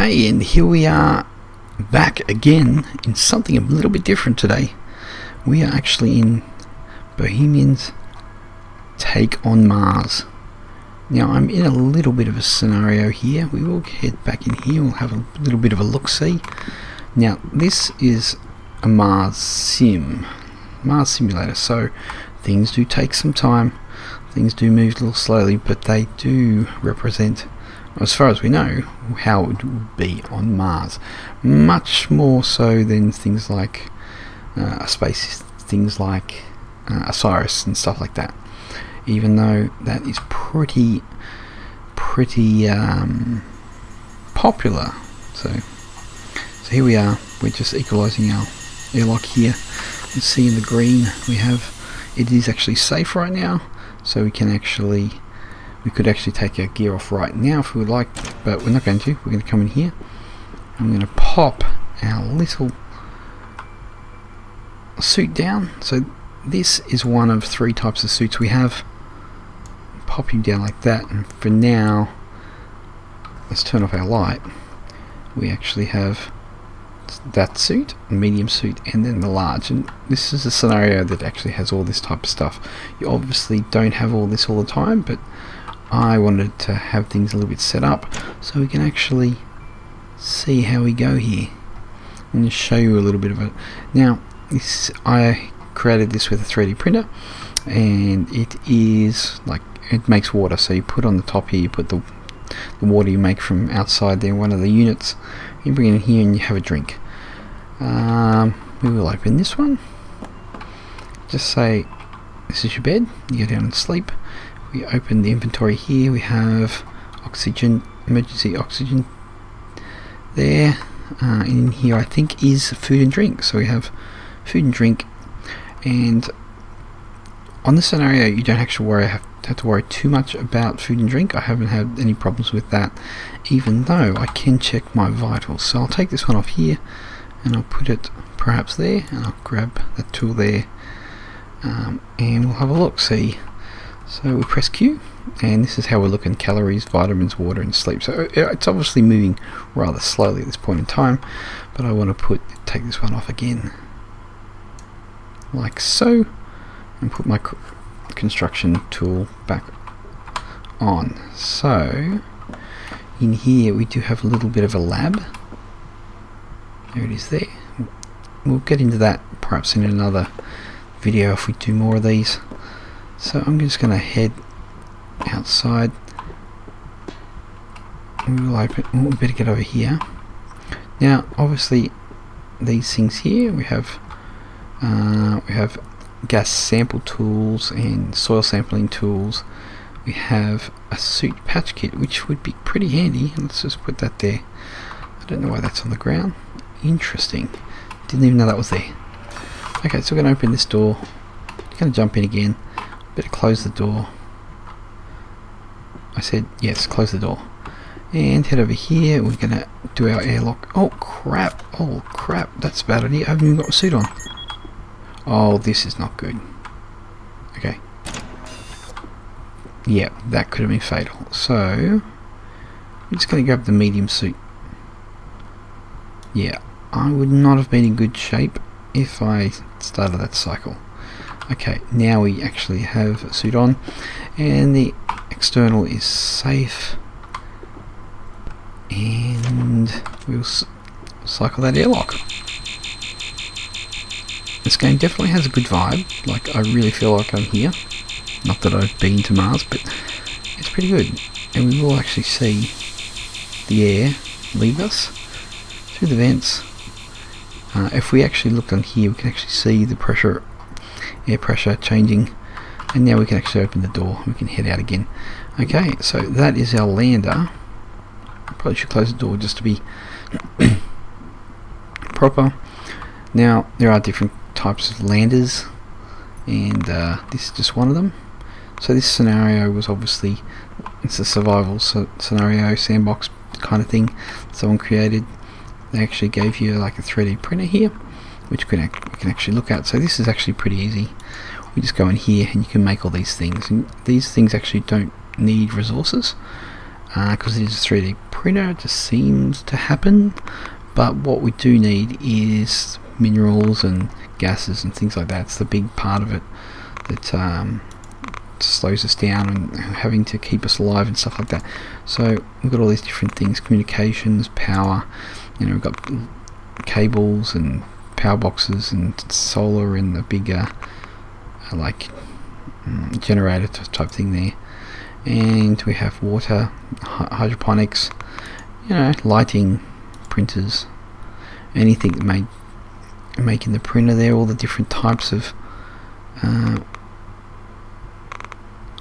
Okay, and here we are back again in something a little bit different today. We are actually in Bohemian's Take on Mars. Now I'm in a little bit of a scenario here. We will head back in here, we'll have a little bit of a look-see. Now this is a Mars simulator, so things do take some time, things do move a little slowly, but they do represent, as far as we know, how it would be on Mars. Much more so than things like things like Osiris and stuff like that. Even though that is pretty popular. So here we are. We're just equalizing our airlock here. You can see in the green it is actually safe right now, so we could actually take our gear off right now if we would like, but we're not going to. We're going to come in here. I'm going to pop our little suit down. So this is one of 3 types of suits we have. Pop him down like that, and for now, let's turn off our light. We actually have that suit, medium suit, and then the large, and this is a scenario that actually has all this type of stuff. You obviously don't have all this all the time, but I wanted to have things a little bit set up so we can actually see how we go here. I'm going to show you a little bit of it. Now, I created this with a 3D printer, and it makes water. So you put on the top here, you put the water you make from outside there, one of the units. You bring it in here and you have a drink. We will open this one. Just say this is your bed. You go down and sleep. We open the inventory here. We have oxygen, emergency oxygen there. In here I think is food and drink. So we have food and drink, and on this scenario you don't actually have to worry too much about food and drink. I haven't had any problems with that, even though I can check my vitals. So I'll take this one off here and I'll put it perhaps there, and I'll grab that tool there, and we'll have a look. See, so we press Q, and this is how we're looking: calories, vitamins, water, and sleep. So it's obviously moving rather slowly at this point in time, but I want to take this one off again like so, and put my construction tool back on. So in here we do have a little bit of a lab. There it is there. We'll get into that perhaps in another video if we do more of these. So I'm just going to head outside. We better get over here. Now obviously these things here, we have gas sample tools and soil sampling tools. We have a suit patch kit, which would be pretty handy. Let's just put that there. I don't know why that's on the ground. Interesting. Didn't even know that was there. Okay, so we're going to open this door. We're going to jump in again. Better close the door. I said yes, close the door. And head over here. We're going to do our airlock. Oh crap! Oh crap! That's a bad idea. I haven't even got a suit on. Oh, this is not good. Okay. Yeah, that could have been fatal. So I'm just going to grab the medium suit. Yeah, I would not have been in good shape if I started that cycle. Okay, now we actually have a suit on, and the external is safe, and we'll cycle that airlock. This game definitely has a good vibe. Like, I really feel like I'm here. Not that I've been to Mars, but it's pretty good. And we will actually see the air leave us through the vents. If we actually look on here, we can actually see the air pressure changing. And now we can actually open the door. We can head out again. Okay, so that is our lander. Probably should close the door just to be proper. Now, there are different types of landers, and this is just one of them. So this scenario was obviously, it's a survival scenario, sandbox kind of thing someone created. They actually gave you like a 3D printer here, which we can actually look at. So this is actually pretty easy. We just go in here and you can make all these things, and these things actually don't need resources because it is a 3D printer. It just seems to happen. But what we do need is minerals and gases and things like that. It's the big part of it that slows us down and having to keep us alive and stuff like that. So we've got all these different things: communications, power. We've got cables and power boxes and solar and the bigger generator type thing there. And we have water, hydroponics, lighting, printers, anything that making the printer there. All the different types of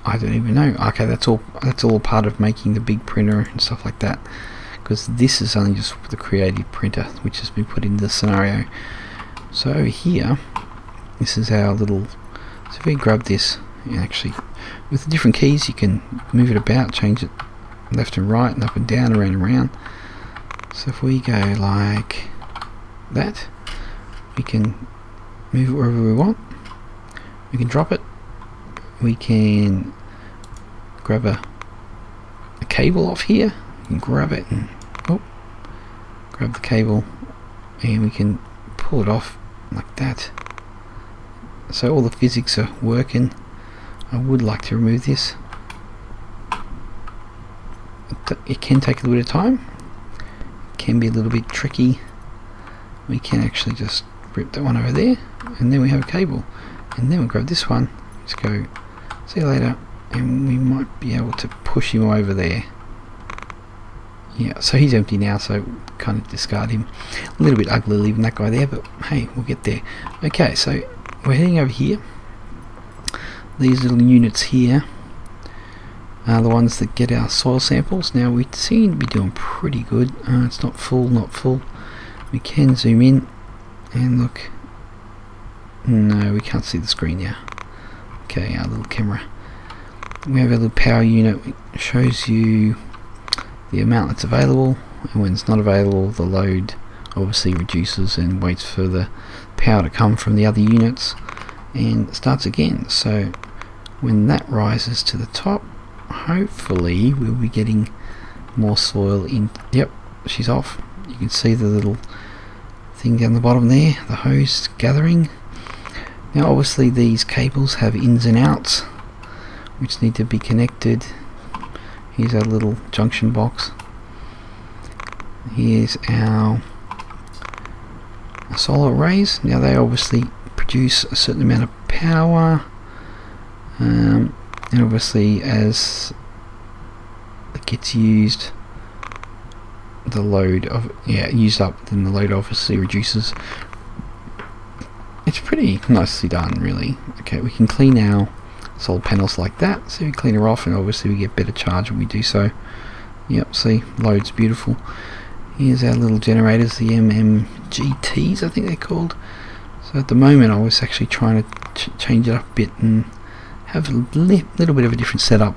I don't even know. Okay, that's all part of making the big printer and stuff like that, because this is only just the creative printer which has been put into the scenario. So over here, this is our little, so if we grab this, and actually with the different keys you can move it about, change it left and right and up and down, around and around. So if we go like that, we can move it wherever we want. We can drop it. We can grab a cable off here. We can grab it and grab the cable, and we can pull it off like that. So all the physics are working. I would like to remove this. It can take a little bit of time. It can be a little bit tricky. We can actually just rip that one over there, and then we have a cable. And then we'll grab this one. Let's go, see you later, and we might be able to push him over there. Yeah, so he's empty now, so kind of discard him. A little bit ugly leaving that guy there, but hey, we'll get there. Okay, so we're heading over here. These little units here are the ones that get our soil samples. Now we seem to be doing pretty good. It's not full. We can zoom in and look. No, we can't see the screen now. Okay, our little camera. We have a little power unit which shows you the amount that's available, and when it's not available the load obviously reduces and waits for the power to come from the other units and starts again. So when that rises to the top, hopefully we'll be getting more soil in. Yep, she's off. You can see the little thing down the bottom there, the hose gathering. Now obviously these cables have ins and outs which need to be connected. Here's our little junction box. Here's our solar arrays. Now they obviously produce a certain amount of power, and obviously as it gets used, the load of used up, then the load obviously reduces. It's pretty nicely done, really. Okay, we can clean our solar panels like that, so we clean her off and obviously we get better charge when we do so. Yep, see, load's beautiful. Here's our little generators, the MMGTs I think they're called. So at the moment I was actually trying to change it up a bit and have a little bit of a different setup,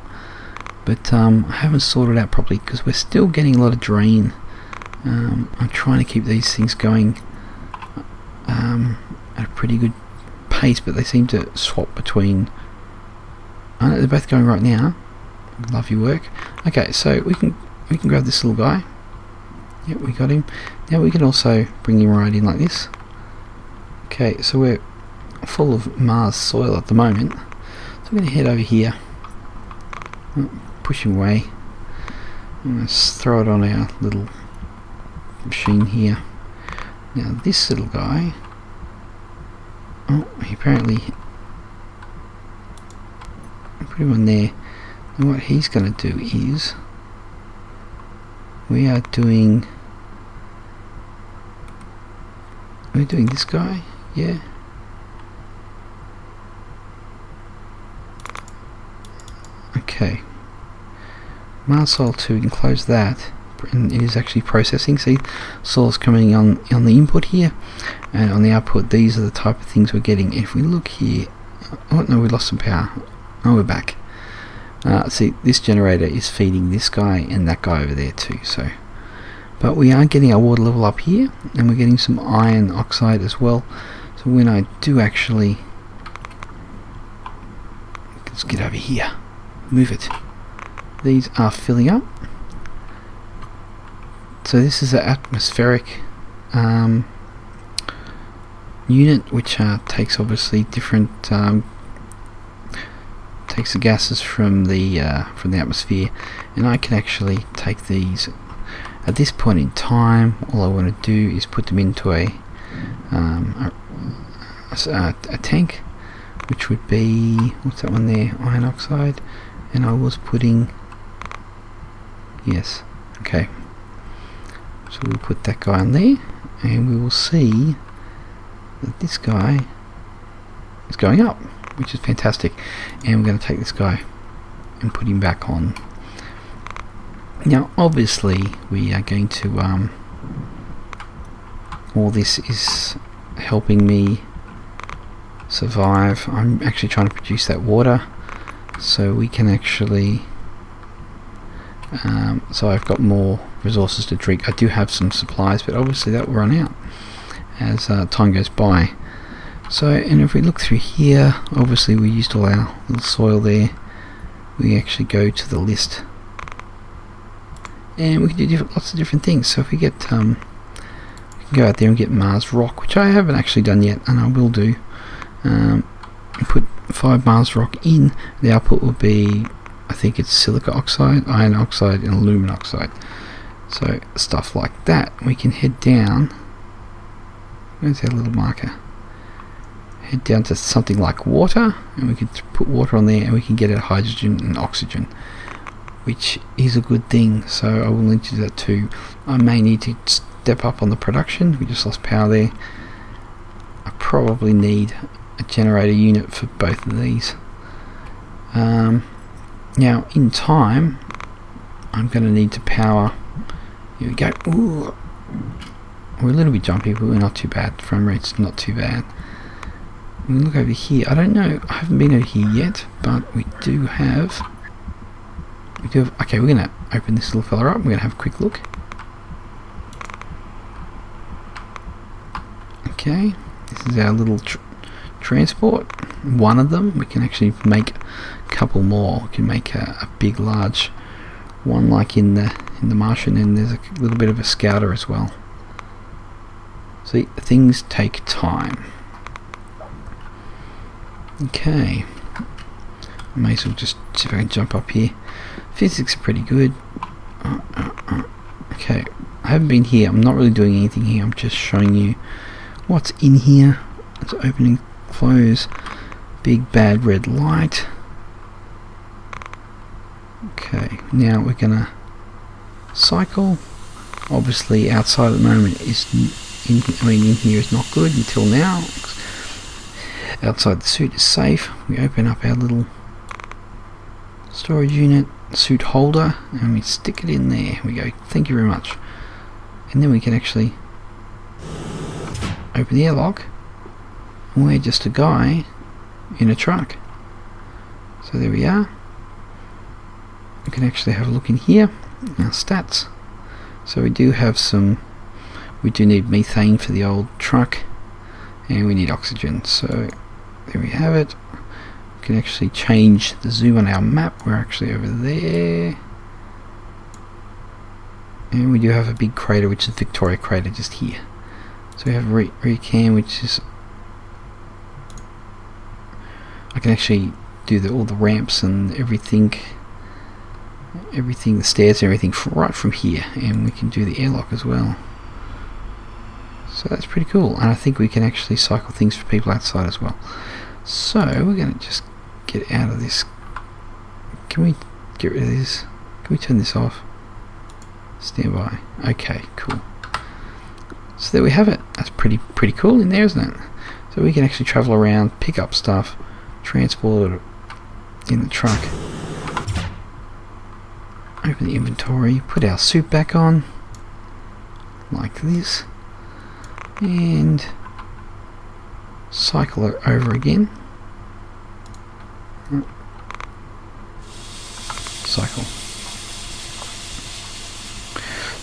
but I haven't sorted it out properly because we're still getting a lot of drain. I'm trying to keep these things going at a pretty good pace, but they seem to swap between. They're both going right now. Love your work. Okay, so we can grab this little guy. Yep, we got him. Now we can also bring him right in like this. Okay, so we're full of Mars soil at the moment, so I'm going to head over here, push him away, and let's throw it on our little machine here. Now this little guy, he apparently put him on there, and what he's going to do is we're doing this guy, yeah. Okay, Mars Soil 2, we can close that, and it is actually processing. See, soil's coming on the input here, and on the output these are the type of things we're getting. If we look here, oh no, we lost some power. Oh, we're back. See, this generator is feeding this guy and that guy over there too. So, but we are getting our water level up here, and we're getting some iron oxide as well. So when I do actually, let's get over here, move it. These are filling up, So this is an atmospheric unit which takes obviously different takes the gases from the atmosphere, and I can actually take these. At this point in time, all I want to do is put them into a tank, which would be, what's that one there, iron oxide, and I was putting, yes, okay, so we'll put that guy on there, and we will see that this guy is going up, which is fantastic. And we're going to take this guy and put him back on. Now obviously we are going to all this is helping me survive. I'm actually trying to produce that water so we can actually so I've got more resources to drink. I do have some supplies, but obviously that will run out as time goes by. So, and if we look through here, obviously we used all our little soil there. We actually go to the list, and we can do lots of different things. So if we get, we can go out there and get Mars rock, which I haven't actually done yet, and I will do. Put 5 Mars rock in. The output will be, I think it's silica oxide, iron oxide, and aluminum oxide. So stuff like that. We can head down. Where's that little marker? Head down to something like water, and we can put water on there, and we can get out hydrogen and oxygen, which is a good thing. So I will need to do that too. I may need to step up on the production. We just lost power there. I probably need a generator unit for both of these. Now in time I'm going to need to power. Here we go. Ooh. We're a little bit jumpy, but we're not too bad. Frame rate's not too bad. We look over here. I don't know, I haven't been over here yet, but we do have okay, we're going to open this little fella up. We're going to have a quick look. Okay, this is our little transport. One of them. We can actually make a couple more. We can make a big, large one like in the Martian, and there's a little bit of a scouter as well. See, things take time. Okay, I may as well just see if I can jump up here. Physics are pretty good. Okay, I haven't been here. I'm not really doing anything here. I'm just showing you what's in here. It's opening, close, big bad red light. Okay, now we're gonna cycle. Obviously outside at the moment is in here is not good until now. Outside the suit is safe. We open up our little storage unit, suit holder, and we stick it in there. We go, thank you very much. And then we can actually open the airlock, and we're just a guy in a truck. So there we are. We can actually have a look in here, our stats. So we do have some, we do need methane for the old truck, and we need oxygen. So there we have it. We can actually change the zoom on our map. We're actually over there. And we do have a big crater, which is Victoria crater, just here. So we have rear cam, which is, I can actually do all the ramps and everything, the stairs and everything right from here, and we can do the airlock as well. So that's pretty cool, and I think we can actually cycle things for people outside as well. So we're going to just get out of this. Can we get rid of this? Can we turn this off? Stand by. Okay, cool. So there we have it. That's pretty cool in there, isn't it? So we can actually travel around, pick up stuff, transport it in the truck. Open the inventory, put our suit back on, like this, and cycle it over again. Cycle.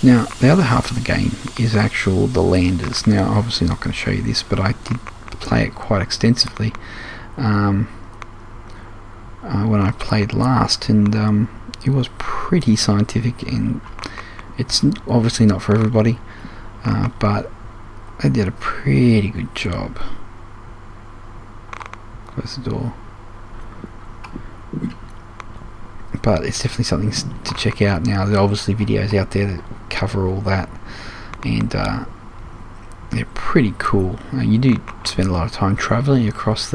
Now the other half of the game is the landers. Now obviously not going to show you this, but I did play it quite extensively when I played last, and it was pretty scientific, and It's obviously not for everybody, but they did a pretty good job. Close the door. But it's definitely something to check out now. There's obviously videos out there that cover all that, and they're pretty cool. You do spend a lot of time traveling across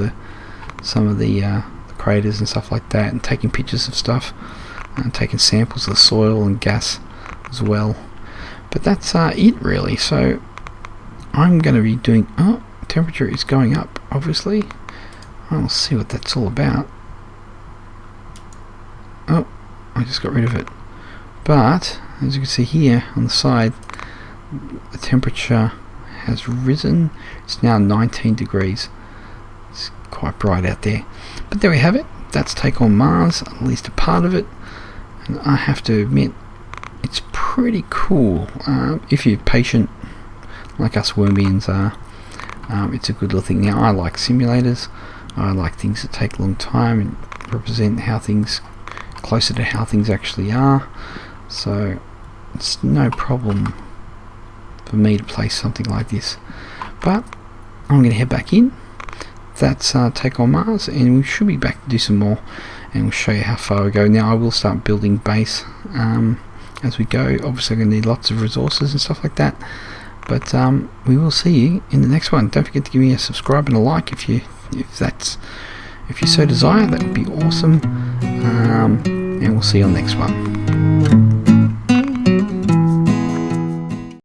some of the craters and stuff like that, and taking pictures of stuff, and taking samples of the soil and gas as well. But that's it really. So I'm going to be doing... Oh, temperature is going up, obviously. I'll see what that's all about. Oh, I just got rid of it. But as you can see here on the side, the temperature has risen. It's now 19 degrees. It's quite bright out there. But there we have it. That's Take on Mars, at least a part of it. And I have to admit, it's pretty cool. If you're patient, like us Wormians are, it's a good little thing. Now, I like simulators. I like things that take a long time and represent how things, closer to how things actually are. So it's no problem for me to play something like this. But I'm going to head back in. That's Take on Mars, and we should be back to do some more, and we'll show you how far we go. Now I will start building base as we go. Obviously I'm going to need lots of resources and stuff like that, but we will see you in the next one. Don't forget to give me a subscribe and a like if you so desire. That would be awesome, and we'll see you on the next one.